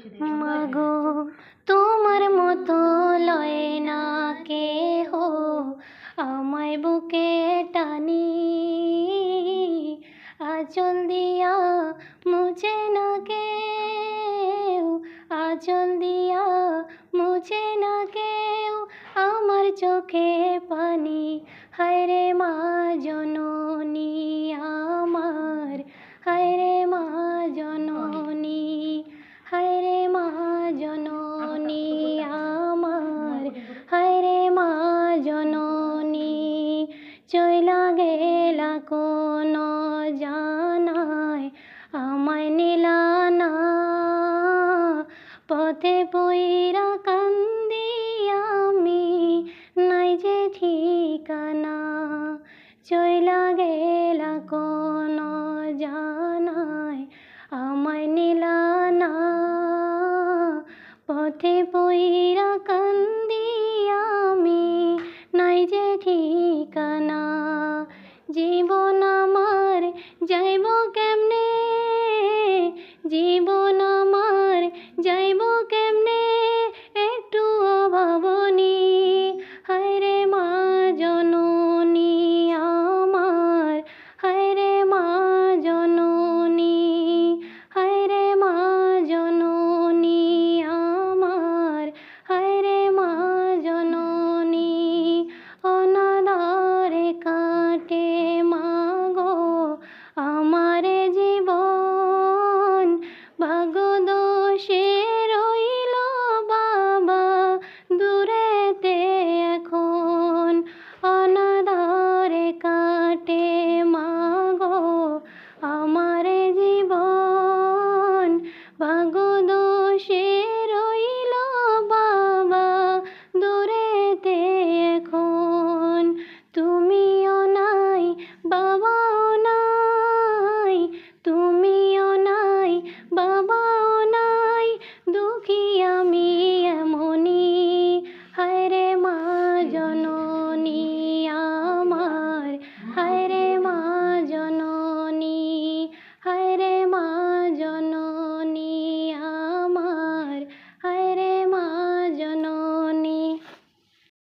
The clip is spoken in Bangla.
মাগো তোমার মতো লয় না কেহ আমায় বুকে টানি, আঁচল দিয়া মুছে না কেউ, আঁচল দিয়া মুছে না কেউ আমার চোখে পানি। হায়রে মা জননী আমার, হায়রে মা জননী, হায়রে মা জননী আমার, হায়রে মা জননী। চইলা গেলা কোন জানায় আমায় নিলা না, পথে পইরা কান্দি আমি নাই যে ঠিকানা। চইলা গেলা কোন জানায় আমায় নিলা না, পথে পইরা